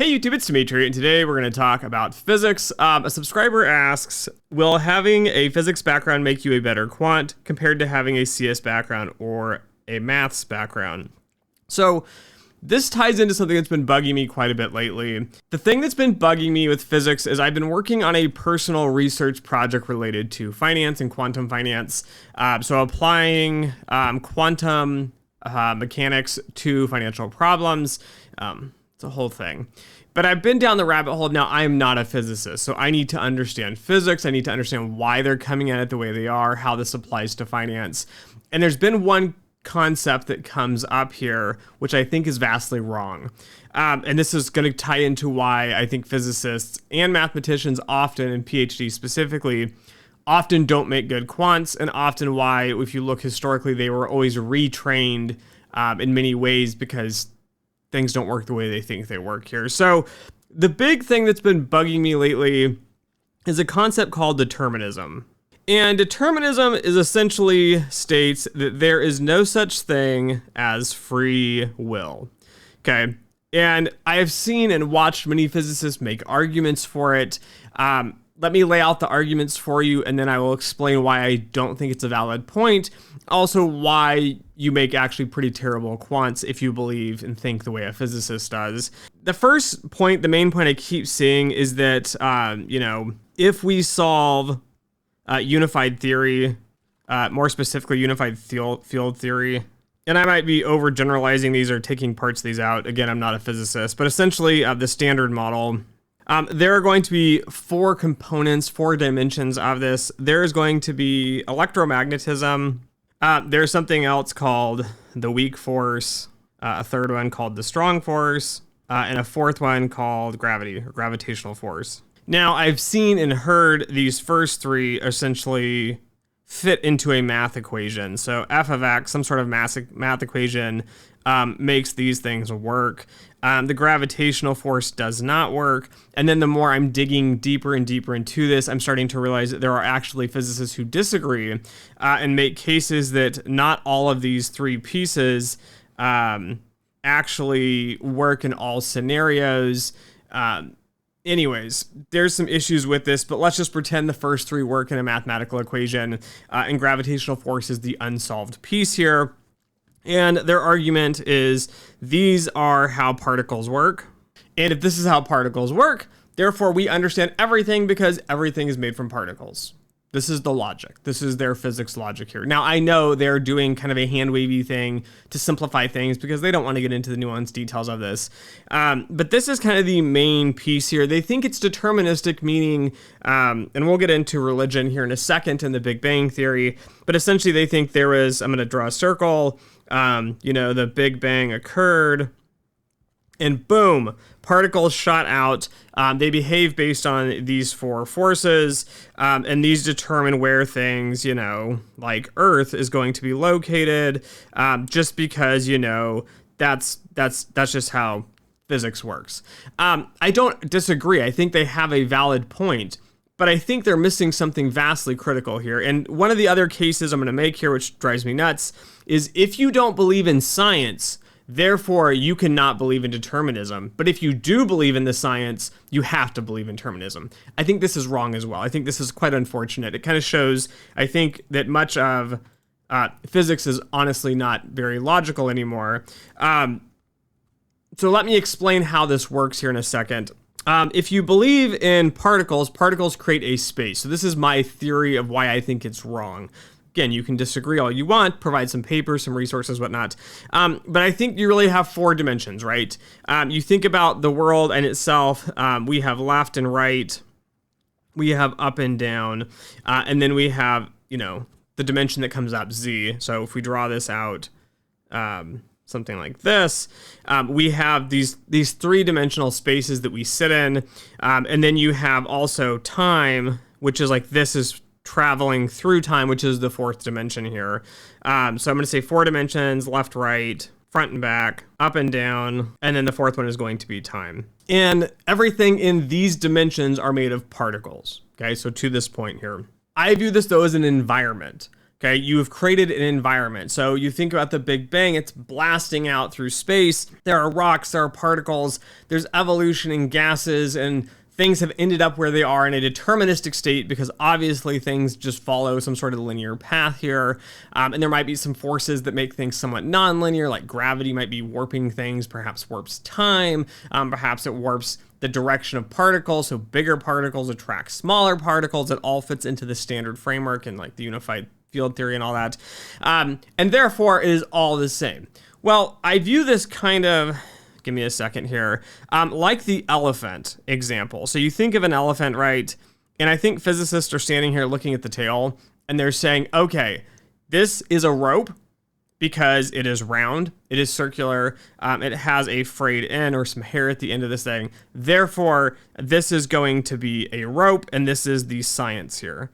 Hey YouTube, it's Dimitri, and today we're going to talk about physics. A subscriber asks, will having a physics background make you a better quant compared to having a CS background or a maths background? So this ties into something that's been bugging me quite a bit lately. The thing that's been bugging me with physics is I've been working on a personal research project related to finance and quantum finance. So applying quantum mechanics to financial problems. It's a whole thing. But I've been down the rabbit hole. Now, I am not a physicist, so I need to understand physics. I need to understand why they're coming at it the way they are, how this applies to finance. And there's been one concept that comes up here, which I think is vastly wrong. And this is going to tie into why I think physicists and mathematicians often, and PhDs specifically, often don't make good quants, and often why, if you look historically, they were always retrained in many ways because things don't work the way they think they work here. So the big thing that's been bugging me lately is a concept called determinism. And determinism is essentially states that there is no such thing as free will. Okay. And I have seen and watched many physicists make arguments for it. Let me lay out the arguments for you, and then I will explain why I don't think it's a valid point. Also, why you make actually pretty terrible quants if you believe and think the way a physicist does. The first point, the main point I keep seeing is that, if we solve unified theory, more specifically unified field theory, and I might be overgeneralizing these or taking parts of these out. Again, I'm not a physicist, but essentially the standard model, there are going to be four components, four dimensions of this. There is going to be electromagnetism. There's something else called the weak force, a third one called the strong force, and a fourth one called gravity or gravitational force. Now, I've seen and heard these first three essentially fit into a math equation. So f of x, some sort of math equation, makes these things work. The gravitational force does not work. And then the more I'm digging deeper and deeper into this, I'm starting to realize that there are actually physicists who disagree and make cases that not all of these three pieces actually work in all scenarios. Anyways, there's some issues with this, but let's just pretend the first three work in a mathematical equation, and gravitational force is the unsolved piece here. And their argument is these are how particles work. And if this is how particles work, therefore we understand everything because everything is made from particles. This is the logic. This is their physics logic here. Now, I know they're doing kind of a hand-wavy thing to simplify things because they don't want to get into the nuanced details of this. But this is kind of the main piece here. They think it's deterministic, meaning, and we'll get into religion here in a second and the Big Bang Theory, but essentially they think there is, I'm going to draw a circle, the Big Bang occurred, and boom, particles shot out. They behave based on these four forces, and these determine where things, like Earth is going to be located, just because, that's just how physics works. I don't disagree. I think they have a valid point, but I think they're missing something vastly critical here. And one of the other cases I'm going to make here, which drives me nuts, is if you don't believe in science, therefore, you cannot believe in determinism. But if you do believe in the science, you have to believe in determinism. I think this is wrong as well. I think this is quite unfortunate. It kind of shows, I think, that much of physics is honestly not very logical anymore. So let me explain how this works here in a second. If you believe in particles, particles create a space. So this is my theory of why I think it's wrong. Again, you can disagree all you want, provide some papers, some resources, whatnot. But I think you really have four dimensions, right? You think about the world and itself. We have left and right. We have up and down. And then we have, the dimension that comes up, z. So if we draw this out, something like this, we have these three-dimensional spaces that we sit in. And then you have also time, which is like this is traveling through time, which is the fourth dimension here. So I'm going to say four dimensions, left, right, front and back, up and down, and then the fourth one is going to be time. And everything in these dimensions are made of particles. Okay, so to this point here, I view this though as an environment. Okay, you have created an environment. So you think about the Big Bang, it's blasting out through space. There are rocks, there are particles, there's evolution in gases, and things have ended up where they are in a deterministic state because obviously things just follow some sort of linear path here. And there might be some forces that make things somewhat nonlinear, like gravity might be warping things, perhaps warps time, perhaps it warps the direction of particles, so bigger particles attract smaller particles. It all fits into the standard framework and like the unified field theory and all that. And therefore, it is all the same. Well, I view this kind of, give me a second here, like the elephant example. So you think of an elephant, right? And I think physicists are standing here looking at the tail, and they're saying, okay, this is a rope because it is round, it is circular, it has a frayed end or some hair at the end of this thing. Therefore, this is going to be a rope, and this is the science here.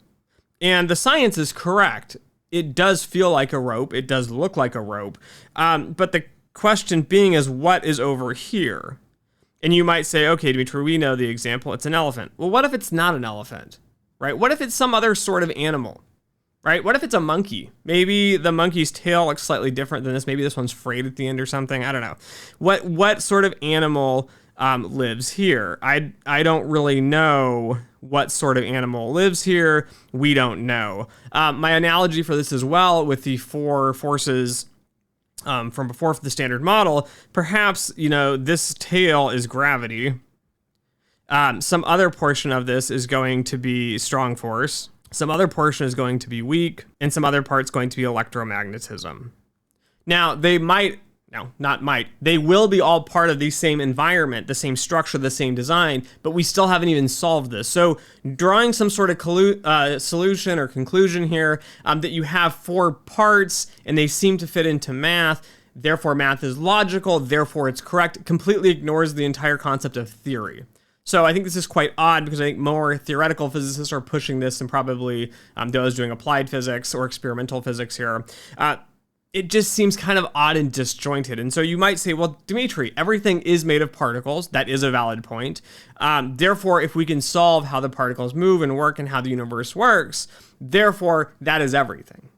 And the science is correct. It does feel like a rope. It does look like a rope. But the question being is, what is over here? And you might say, okay, Dimitri, we know the example. It's an elephant. Well, what if it's not an elephant, right? What if it's some other sort of animal, right? What if it's a monkey? Maybe the monkey's tail looks slightly different than this. Maybe this one's frayed at the end or something. I don't know. What sort of animal lives here? I don't really know what sort of animal lives here. We don't know. My analogy for this as well with the four forces from before for the standard model, perhaps, this tail is gravity. Some other portion of this is going to be strong force. Some other portion is going to be weak, and some other part's going to be electromagnetism. Now, they will be all part of the same environment, the same structure, the same design, but we still haven't even solved this. So drawing some sort of solution or conclusion here, that you have four parts and they seem to fit into math, therefore math is logical, therefore it's correct, completely ignores the entire concept of theory. So I think this is quite odd because I think more theoretical physicists are pushing this than probably those doing applied physics or experimental physics here. It just seems kind of odd and disjointed. And so you might say, well, Dimitri, everything is made of particles. That is a valid point. Therefore, if we can solve how the particles move and work and how the universe works, therefore, that is everything.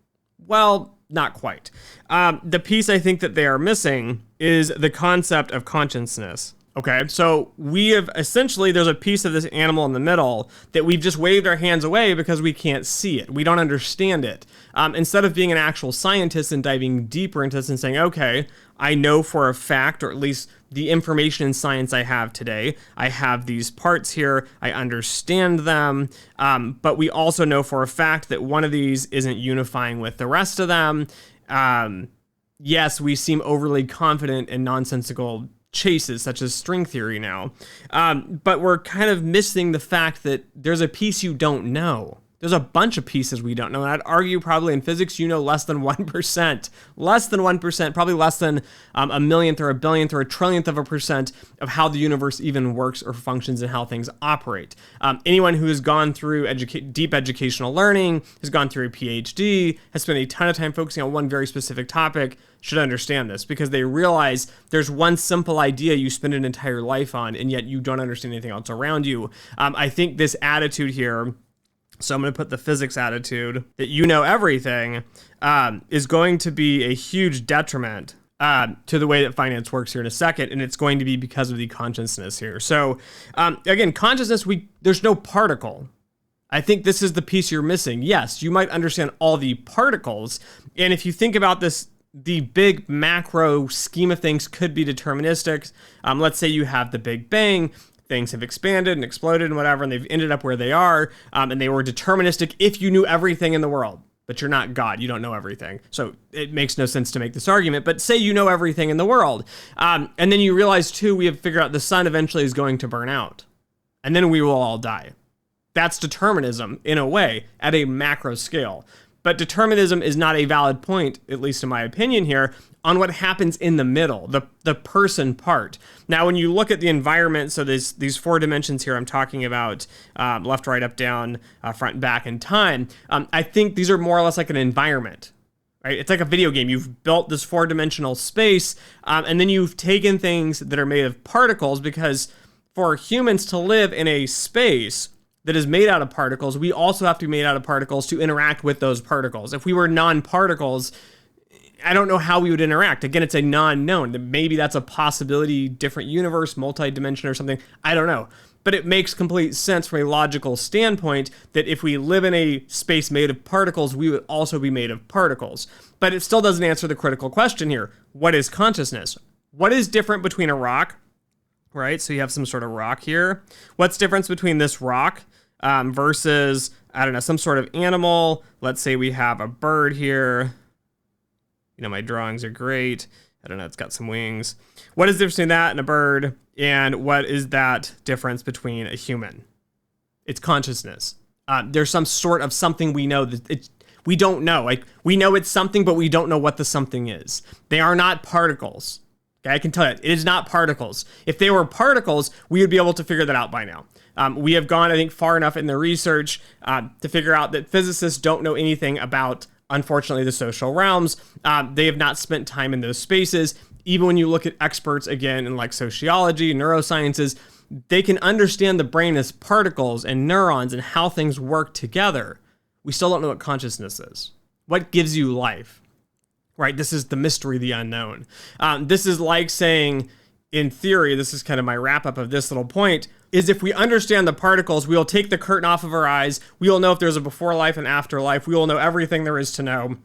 Well, not quite. The piece I think that they are missing is the concept of consciousness. Okay, so we have essentially, there's a piece of this animal in the middle that we've just waved our hands away because we can't see it. We don't understand it. Instead of being an actual scientist and diving deeper into this and saying, okay, I know for a fact, or at least the information in science I have today, I have these parts here, I understand them, but we also know for a fact that one of these isn't unifying with the rest of them. Yes, we seem overly confident and nonsensical chases such as string theory now, but we're kind of missing the fact that there's a piece you don't know. There's a bunch of pieces we don't know, and I'd argue probably in physics you know less than 1%, probably less than a millionth or a billionth or a trillionth of a percent of how the universe even works or functions and how things operate. Anyone who has gone through deep educational learning, has gone through a PhD, has spent a ton of time focusing on one very specific topic, should understand this because they realize there's one simple idea you spend an entire life on, and yet you don't understand anything else around you. I think this attitude here, so I'm going to put the physics attitude that you know everything, is going to be a huge detriment to the way that finance works here in a second, and it's going to be because of the consciousness here. So again, consciousness, there's no particle. I think this is the piece you're missing. Yes, you might understand all the particles, and if you think about this, the big macro scheme of things could be deterministic. Let's say you have the Big Bang. Things have expanded and exploded and whatever, and they've ended up where they are, and they were deterministic if you knew everything in the world. But you're not God. You don't know everything. So it makes no sense to make this argument. But say you know everything in the world, and then you realize, too, we have figured out the sun eventually is going to burn out, and then we will all die. That's determinism, in a way, at a macro scale. But determinism is not a valid point, at least in my opinion here, on what happens in the middle, the person part. Now, when you look at the environment, so there's these four dimensions here I'm talking about, left, right, up, down, front, back, and time, I think these are more or less like an environment. Right? It's like a video game. You've built this four-dimensional space, and then you've taken things that are made of particles, because for humans to live in a space that is made out of particles, we also have to be made out of particles to interact with those particles. If we were non-particles, I don't know how we would interact. Again, it's a non-known. Maybe that's a possibility, different universe, multi-dimension or something. I don't know. But it makes complete sense from a logical standpoint that if we live in a space made of particles, we would also be made of particles. But it still doesn't answer the critical question here. What is consciousness? What is different between a rock, right? So you have some sort of rock here. What's the difference between this rock versus, I don't know, some sort of animal? Let's say we have a bird here. You know, my drawings are great. I don't know, it's got some wings. What is the difference between that and a bird? And what is that difference between a human? It's consciousness. There's some sort of something we know that we don't know. Like, we know it's something, but we don't know what the something is. They are not particles. Okay, I can tell you, it is not particles. If they were particles, we would be able to figure that out by now. We have gone, I think, far enough in the research to figure out that physicists don't know anything about, unfortunately, the social realms. They have not spent time in those spaces. Even when you look at experts, again, in like sociology, neurosciences, they can understand the brain as particles and neurons and how things work together. We still don't know what consciousness is. What gives you life? Right? This is the mystery, the unknown. This is like saying, in theory, this is kind of my wrap up of this little point, is if we understand the particles, we will take the curtain off of our eyes. We will know if there's a before life and after life. We will know everything there is to know.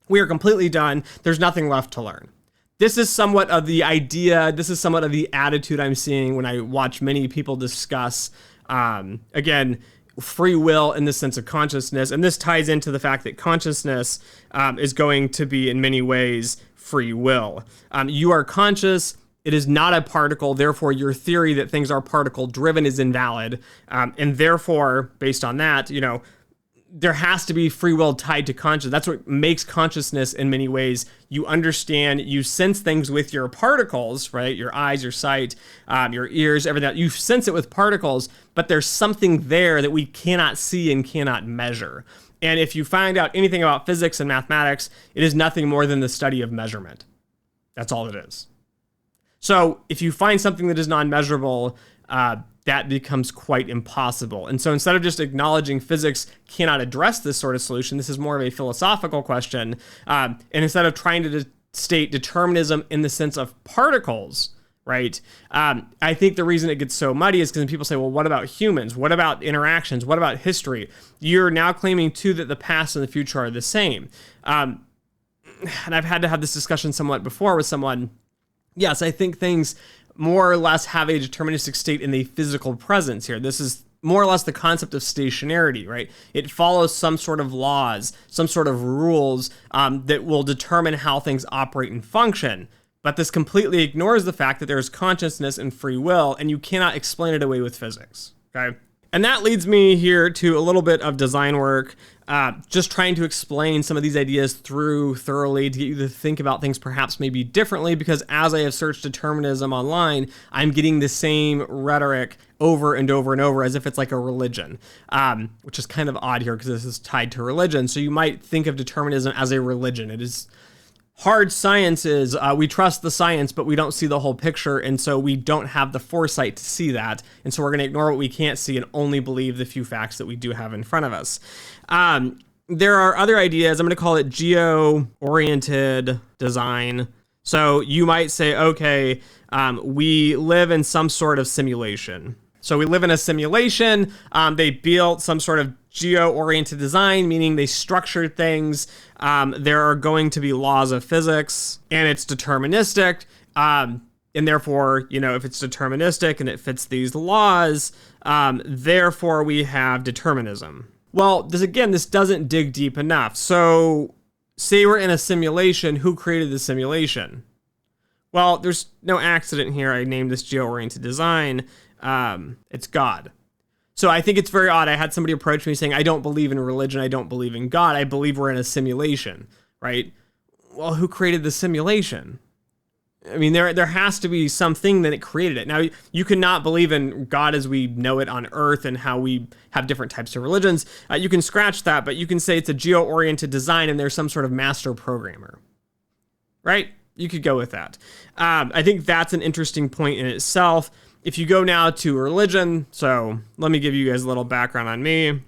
We are completely done. There's nothing left to learn. This is somewhat of the idea. This is somewhat of the attitude I'm seeing when I watch many people discuss, again, free will in the sense of consciousness. And this ties into the fact that consciousness is going to be, in many ways, free will. You are conscious. It is not a particle. Therefore, your theory that things are particle driven is invalid. And therefore, based on that, you know, there has to be free will tied to consciousness. That's what makes consciousness in many ways. You understand, you sense things with your particles, right? Your eyes, your sight, your ears, everything. You sense it with particles, but there's something there that we cannot see and cannot measure. And if you find out anything about physics and mathematics, it is nothing more than the study of measurement. That's all it is. So if you find something that is non-measurable, that becomes quite impossible. And so instead of just acknowledging physics cannot address this sort of solution, this is more of a philosophical question. And instead of trying to state determinism in the sense of particles, right? I think the reason it gets so muddy is because people say, well, what about humans? What about interactions? What about history? You're now claiming too that the past and the future are the same. And I've had to have this discussion somewhat before with someone. Yes, I think things more or less have a deterministic state in the physical presence here. This is more or less the concept of stationarity, right? It follows some sort of laws, some sort of rules that will determine how things operate and function. But this completely ignores the fact that there's consciousness and free will, and you cannot explain it away with physics, okay? And that leads me here to a little bit of design work, just trying to explain some of these ideas through thoroughly to get you to think about things perhaps maybe differently, because as I have searched determinism online, I'm getting the same rhetoric over and over and over as if it's like a religion, which is kind of odd here because this is tied to religion. So you might think of determinism as a religion. It is hard science is we trust the science, but we don't see the whole picture. And so we don't have the foresight to see that. And so we're going to ignore what we can't see and only believe the few facts that we do have in front of us. There are other ideas. I'm going to call it geo-oriented design. So you might say, okay, we live in some sort of simulation. So we live in a simulation. They built some sort of geo-oriented design, meaning they structured things. There are going to be laws of physics, and it's deterministic. And therefore, you know, if it's deterministic and it fits these laws, therefore we have determinism. Well, this doesn't dig deep enough. So say we're in a simulation. Who created the simulation? Well, there's no accident here. I named this geo-oriented design. It's God. So I think it's very odd. I had somebody approach me saying, I don't believe in religion. I don't believe in God. I believe we're in a simulation, right? Well, who created the simulation? I mean, there has to be something that it created it. Now, you cannot believe in God as we know it on Earth and how we have different types of religions. You can scratch that, but you can say it's a geo-oriented design and there's some sort of master programmer, right? You could go with that. I think that's an interesting point in itself. if you go now to religion, so let me give you guys a little background on me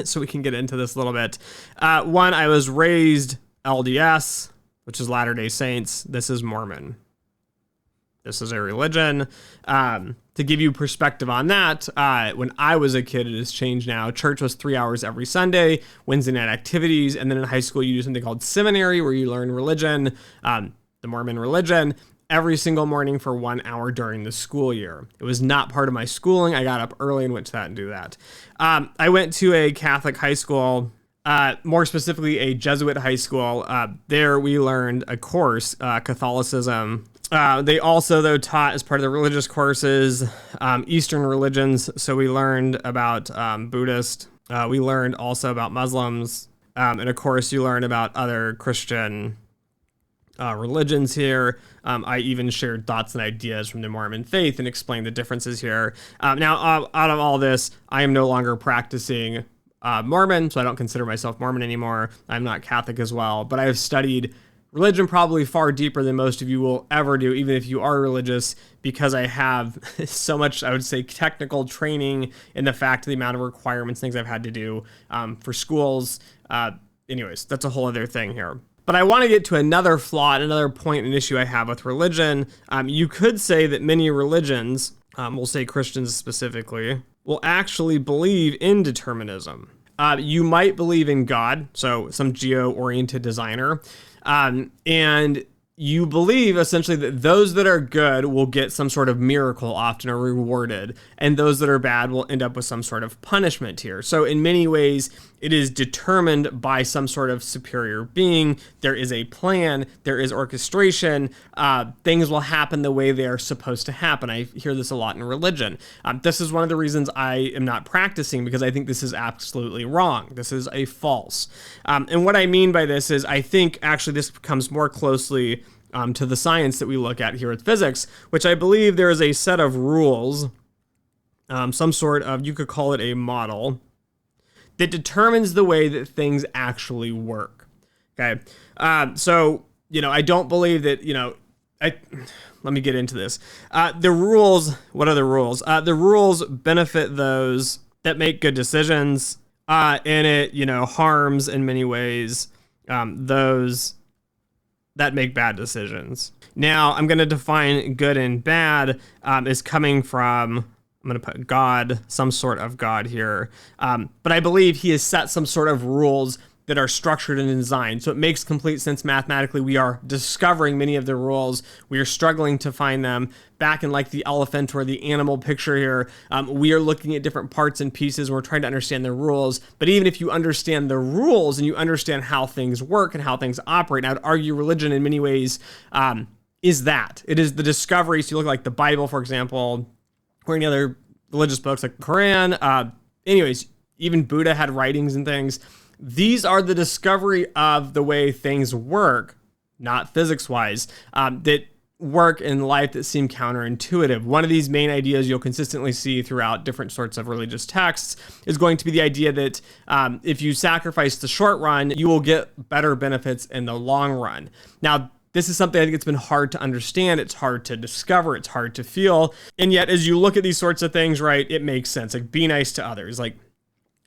so we can get into this a little bit. One, I was raised LDS, which is Latter-day Saints. This is Mormon. This is a religion. To give you perspective on that, when I was a kid, it has changed now. Church was 3 hours every Sunday, Wednesday night activities, and then in high school you do something called seminary, where you learn religion, the Mormon religion, every single morning for 1 hour during the school year. It was not part of my schooling. I got up early and went to that and do that. I went to a Catholic high school, more specifically a Jesuit high school. There we learned a course, Catholicism. They also, though, taught as part of the religious courses, Eastern religions. So we learned about Buddhist. We learned also about Muslims. And of course, you learn about other Christian religions here. I even shared thoughts and ideas from the Mormon faith and explained the differences here. Now, out of all this, I am no longer practicing Mormon, so I don't consider myself Mormon anymore. I'm not Catholic as well, but I have studied religion probably far deeper than most of you will ever do, even if you are religious, because I have so much, I would say, technical training in the fact of the amount of requirements, things I've had to do for schools. Anyways, that's a whole other thing here. But I want to get to another flaw, another point and issue I have with religion. You could say that many religions, we'll say Christians specifically, will actually believe in determinism. You might believe in God, so some geo-oriented designer, and you believe essentially that those that are good will get some sort of miracle, often are rewarded, and those that are bad will end up with some sort of punishment here. So in many ways, it is determined by some sort of superior being. There is a plan, there is orchestration, things will happen the way they are supposed to happen. I hear this a lot in religion. This is one of the reasons I am not practicing, because I think this is absolutely wrong. This is a false. And what I mean by this is I think actually this comes more closely to the science that we look at here with physics, which I believe there is a set of rules, some sort of, you could call it a model, that determines the way that things actually work. Okay. So, I don't believe that, let me get into this. The rules, what are the rules? The rules benefit those that make good decisions, and it, harms in many ways those that make bad decisions. Now, I'm going to define good and bad as coming from, I'm going to put God, some sort of God here. But I believe he has set some sort of rules that are structured and designed. So it makes complete sense mathematically. We are discovering many of the rules. We are struggling to find them. Back in like the elephant or the animal picture here, we are looking at different parts and pieces. And we're trying to understand the rules. But even if you understand the rules and you understand how things work and how things operate, I would argue religion in many ways is that. It is the discovery. So you look like the Bible, for example, or any other religious books like Quran. Anyways, even Buddha had writings and things. These are the discovery of the way things work, not physics-wise, that work in life that seem counterintuitive. One of these main ideas you'll consistently see throughout different sorts of religious texts is going to be the idea that if you sacrifice the short run, you will get better benefits in the long run. Now, this is something I think it's been hard to understand. It's hard to discover. It's hard to feel. And yet, as you look at these sorts of things, right, it makes sense. Like, be nice to others. Like,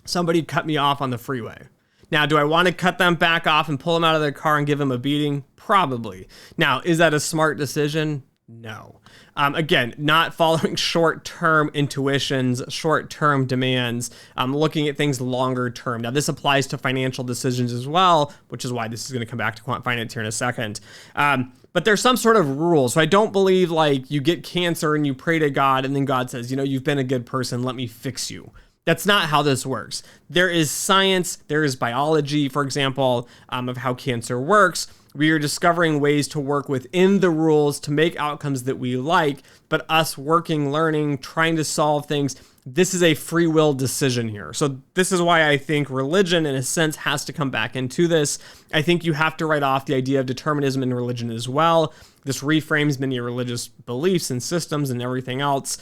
somebody cut me off on the freeway. Now, do I want to cut them back off and pull them out of their car and give them a beating? Probably. Now, is that a smart decision? No. Again, not following short-term intuitions, short-term demands, looking at things longer term. Now, this applies to financial decisions as well, which is why this is going to come back to quant finance here in a second. But there's some sort of rule. So I don't believe like you get cancer and you pray to God and then God says, you've been a good person, let me fix you. That's not how this works. There is science, there is biology, for example, of how cancer works. We are discovering ways to work within the rules to make outcomes that we like, but us working, learning, trying to solve things, this is a free will decision here. So this is why I think religion, in a sense, has to come back into this. I think you have to write off the idea of determinism in religion as well. This reframes many religious beliefs and systems and everything else.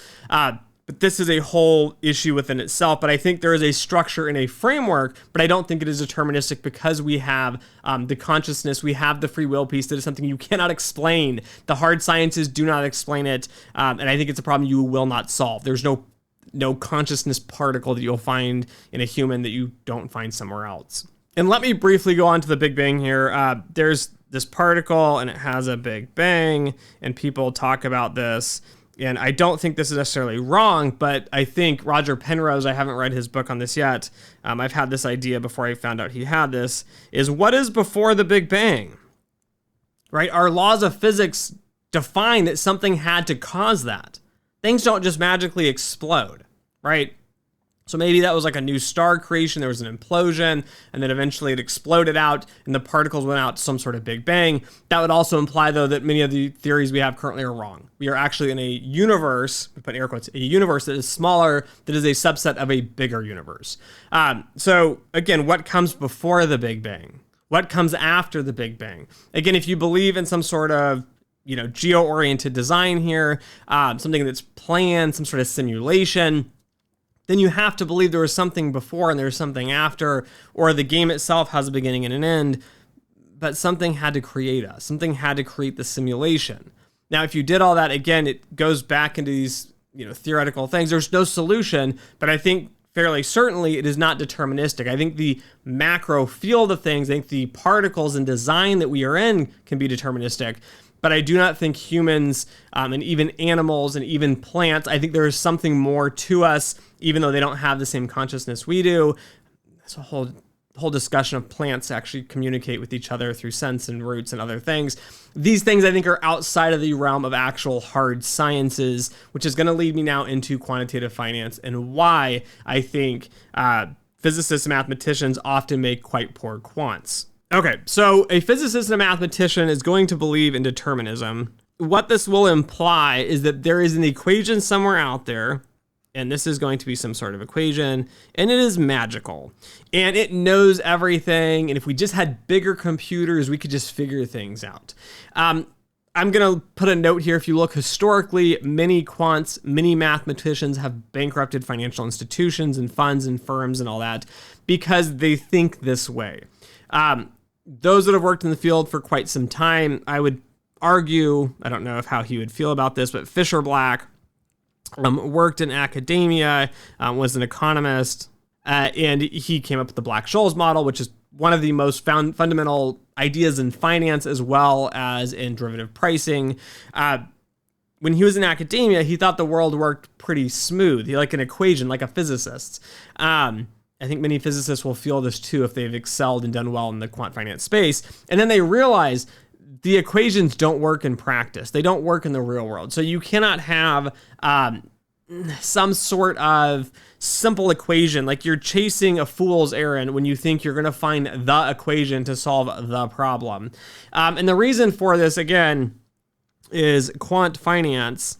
But But this is a whole issue within itself. But I think there is a structure and a framework, but I don't think it is deterministic because we have the consciousness, we have the free will piece that is something you cannot explain. The hard sciences do not explain it. And I think it's a problem you will not solve. There's no consciousness particle that you'll find in a human that you don't find somewhere else. And let me briefly go on to the Big Bang here. There's this particle and it has a Big Bang, and people talk about this. And I don't think this is necessarily wrong, but I think Roger Penrose, I haven't read his book on this yet. I've had this idea before I found out he had this, is what is before the Big Bang, right? Our laws of physics define that something had to cause that. Things don't just magically explode, right? So maybe that was like a new star creation, there was an implosion, and then eventually it exploded out, and the particles went out to some sort of Big Bang. That would also imply, though, that many of the theories we have currently are wrong. We are actually in a universe, we put in air quotes, a universe that is smaller, that is a subset of a bigger universe. So again, what comes before the Big Bang? What comes after the Big Bang? Again, if you believe in some sort of geo-oriented design here, something that's planned, some sort of simulation, then you have to believe there was something before and there's something after, or the game itself has a beginning and an end, but something had to create us. Something had to create the simulation. Now, if you did all that, again, it goes back into these, theoretical things. There's no solution, but I think fairly certainly it is not deterministic. I think the macro field of things, I think the particles and design that we are in can be deterministic. But I do not think humans and even animals and even plants, I think there is something more to us, even though they don't have the same consciousness we do. There's a whole discussion of plants actually communicate with each other through sense and roots and other things. These things I think are outside of the realm of actual hard sciences, which is going to lead me now into quantitative finance and why I think physicists and mathematicians often make quite poor quants. Okay, so a physicist and a mathematician is going to believe in determinism. What this will imply is that there is an equation somewhere out there, and this is going to be some sort of equation, and it is magical, and it knows everything, and if we just had bigger computers, we could just figure things out. I'm going to put a note here. If you look historically, many quants, many mathematicians have bankrupted financial institutions and funds and firms and all that because they think this way. Those that have worked in the field for quite some time, I would argue, I don't know how he would feel about this, but Fisher Black worked in academia, was an economist, and he came up with the Black-Scholes model, which is one of the most fundamental ideas in finance as well as in derivative pricing. When he was in academia, he thought the world worked pretty smooth. He like an equation, like a physicist. I think many physicists will feel this too if they've excelled and done well in the quant finance space. And then they realize the equations don't work in practice. They don't work in the real world. So you cannot have some sort of simple equation, like you're chasing a fool's errand when you think you're going to find the equation to solve the problem. And the reason for this, again, is quant finance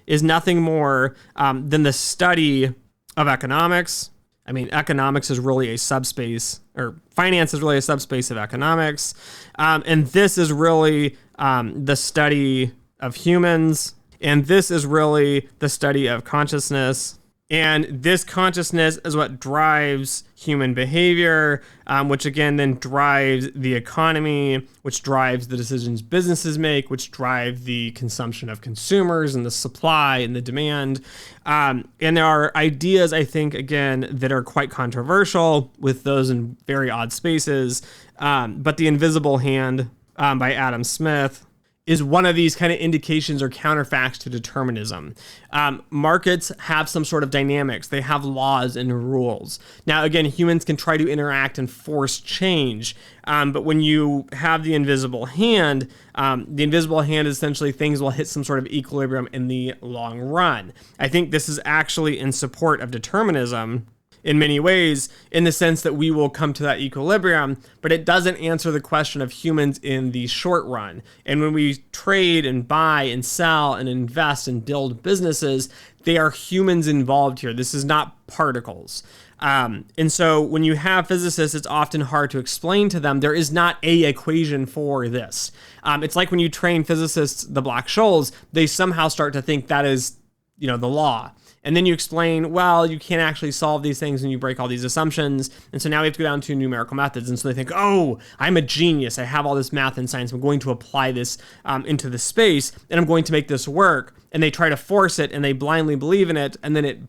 is nothing more than the study of economics. I mean, economics is really a subspace, or finance is really a subspace of economics. And this is really the study of humans. And this is really the study of consciousness. And this consciousness is what drives human behavior, which again then drives the economy, which drives the decisions businesses make, which drive the consumption of consumers and the supply and the demand. And there are ideas, I think, again, that are quite controversial with those in very odd spaces. But The Invisible Hand by Adam Smith is one of these kind of indications or counterfacts to determinism. Markets have some sort of dynamics. They have laws and rules. Now, again, humans can try to interact and force change. But when you have the invisible hand is essentially things will hit some sort of equilibrium in the long run. I think this is actually in support of determinism in many ways, in the sense that we will come to that equilibrium, but it doesn't answer the question of humans in the short run. And when we trade and buy and sell and invest and build businesses, they are humans involved here. This is not particles. And so when you have physicists, it's often hard to explain to them. There is not a equation for this. It's like when you train physicists, the Black-Scholes, they somehow start to think that is the law. And then you explain, well, you can't actually solve these things and you break all these assumptions. And so now we have to go down to numerical methods. And so they think, oh, I'm a genius. I have all this math and science. I'm going to apply this into the space and I'm going to make this work. And they try to force it and they blindly believe in it. And then it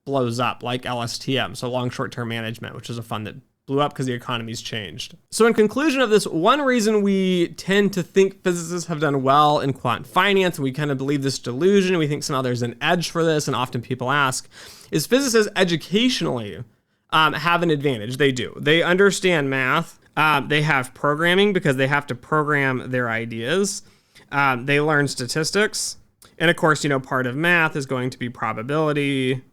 blows up like LSTM. So long short-term management, which is a fund that blew up because the economy's changed. So in conclusion of this, one reason we tend to think physicists have done well in quant finance, and we kind of believe this delusion, we think somehow there's an edge for this, and often people ask, is physicists educationally have an advantage. They do. They understand math. They have programming because they have to program their ideas. They learn statistics. And of course, part of math is going to be probability.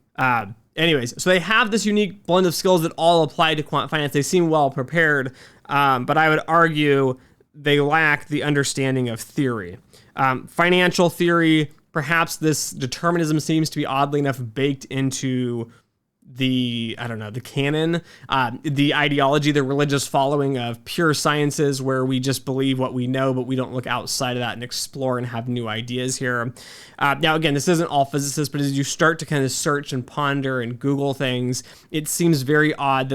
Anyways, so they have this unique blend of skills that all apply to quant finance. They seem well prepared, but I would argue they lack the understanding of theory. Financial theory, perhaps this determinism seems to be oddly enough baked into the canon, the ideology, the religious following of pure sciences where we just believe what we know, but we don't look outside of that and explore and have new ideas here. Now, again, this isn't all physicists, but as you start to kind of search and ponder and Google things, it seems very odd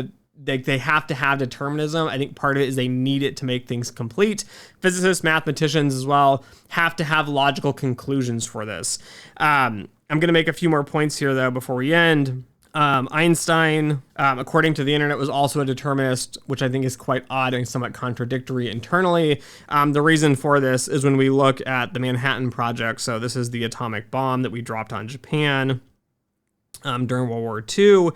that they have to have determinism. I think part of it is they need it to make things complete. Physicists, mathematicians as well, have to have logical conclusions for this. I'm going to make a few more points here, though, before we end. Einstein, according to the internet, was also a determinist, which I think is quite odd and somewhat contradictory internally. The reason for this is when we look at the Manhattan Project. So this is the atomic bomb that we dropped on Japan during World War II.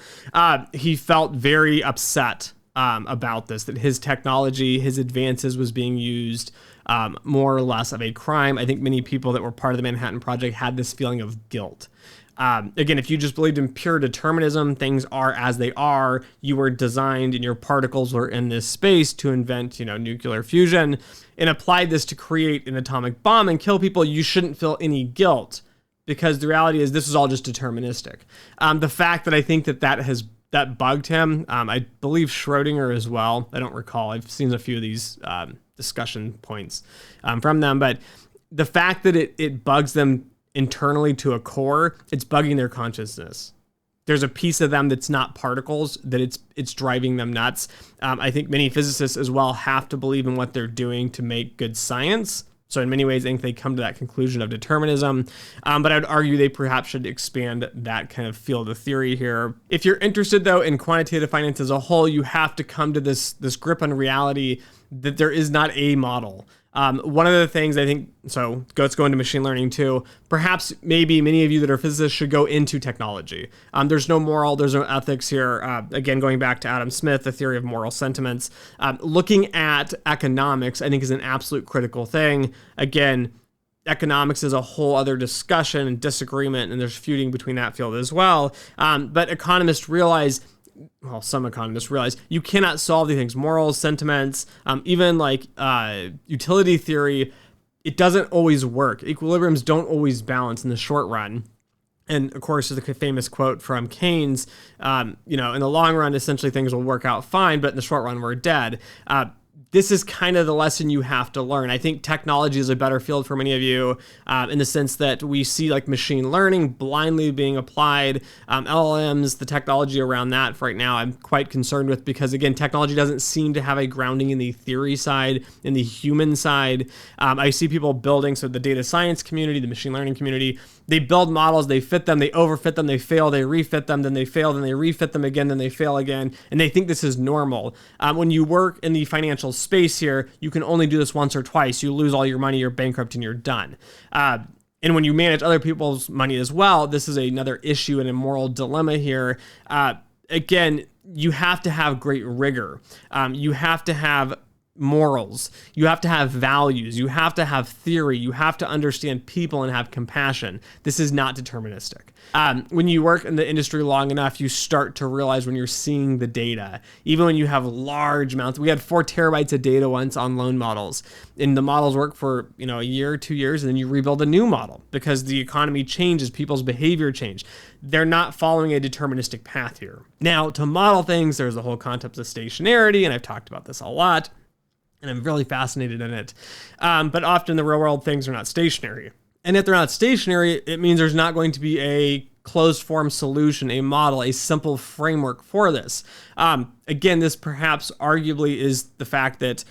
He felt very upset about this, that his technology, his advances was being used more or less of a crime. I think many people that were part of the Manhattan Project had this feeling of guilt. Again, if you just believed in pure determinism, things are as they are, you were designed and your particles were in this space to invent, nuclear fusion and applied this to create an atomic bomb and kill people, you shouldn't feel any guilt because the reality is this is all just deterministic. The fact that I think that bugged him, I believe Schrodinger as well. I don't recall. I've seen a few of these discussion points from them, but the fact that it bugs them internally to a core, it's bugging their consciousness. There's a piece of them that's not particles, that it's driving them nuts. I think many physicists as well have to believe in what they're doing to make good science. So in many ways, I think they come to that conclusion of determinism. But I would argue they perhaps should expand that kind of field of theory here. If you're interested, though, in quantitative finance as a whole, you have to come to this grip on reality that there is not a model. One of the things I think, so let's go into machine learning too. Perhaps maybe many of you that are physicists should go into technology. There's no moral, there's no ethics here. Again, going back to Adam Smith, the theory of moral sentiments. Looking at economics, I think is an absolute critical thing. Again, economics is a whole other discussion and disagreement, and there's feuding between that field as well. But economists realize, well, some economists realize you cannot solve these things. Morals, sentiments, even like utility theory, it doesn't always work. Equilibriums don't always balance in the short run. And of course, the famous quote from Keynes, in the long run, essentially things will work out fine, but in the short run, we're dead. This is kind of the lesson you have to learn. I think technology is a better field for many of you in the sense that we see like machine learning blindly being applied. LLMs, the technology around that for right now, I'm quite concerned with because, again, technology doesn't seem to have a grounding in the theory side, in the human side. I see people building, so the data science community, the machine learning community, they build models, they fit them, they overfit them, they fail, they refit them, then they fail, then they refit them again, then they fail again, and they think this is normal. When you work in the financial space here, you can only do this once or twice. You lose all your money, you're bankrupt, and you're done. And when you manage other people's money as well, this is another issue and a moral dilemma here. Again, you have to have great rigor. You have to have morals. You have to have values. You have to have theory. You have to understand people and have compassion. This is not deterministic. When you work in the industry long enough, you start to realize when you're seeing the data, even when you have large amounts, we had 4 terabytes of data once on loan models, and the models work for, a year, 2 years, and then you rebuild a new model because the economy changes, people's behavior change. They're not following a deterministic path here. Now, to model things, there's the whole concept of stationarity, and I've talked about this a lot, and I'm really fascinated in it. But often the real world things are not stationary. And if they're not stationary, it means there's not going to be a closed form solution, a model, a simple framework for this. Again, this perhaps arguably is the fact that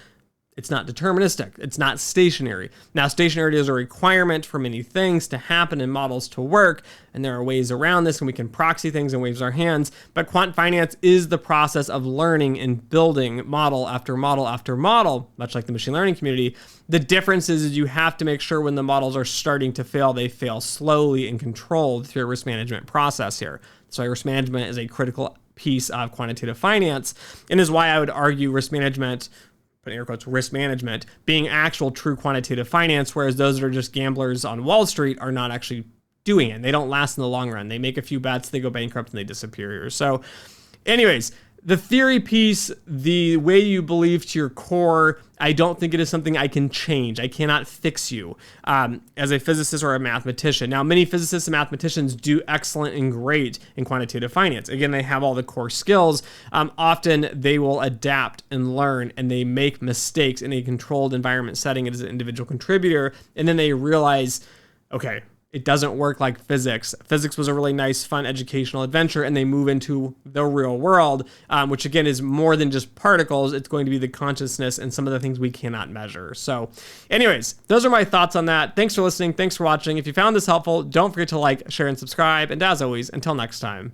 it's not deterministic. It's not stationary. Now, stationarity is a requirement for many things to happen in models to work, and there are ways around this, and we can proxy things and wave our hands. But quant finance is the process of learning and building model after model after model, much like the machine learning community. The difference is you have to make sure when the models are starting to fail, they fail slowly and controlled through a risk management process here. So risk management is a critical piece of quantitative finance, and is why I would argue risk management, put in air quotes, risk management, being actual true quantitative finance, whereas those that are just gamblers on Wall Street are not actually doing it. They don't last in the long run. They make a few bets, they go bankrupt, and they disappear here. So anyways, the theory piece, the way you believe to your core, I don't think it is something I can change. I cannot fix you as a physicist or a mathematician. Now, many physicists and mathematicians do excellent and great in quantitative finance. Again, they have all the core skills. Often they will adapt and learn, and they make mistakes in a controlled environment setting as an individual contributor. And then they realize, okay, it doesn't work like physics. Physics was a really nice, fun, educational adventure, and they move into the real world, which again is more than just particles. It's going to be the consciousness and some of the things we cannot measure. So anyways, those are my thoughts on that. Thanks for listening. Thanks for watching. If you found this helpful, don't forget to like, share, and subscribe. And as always, until next time.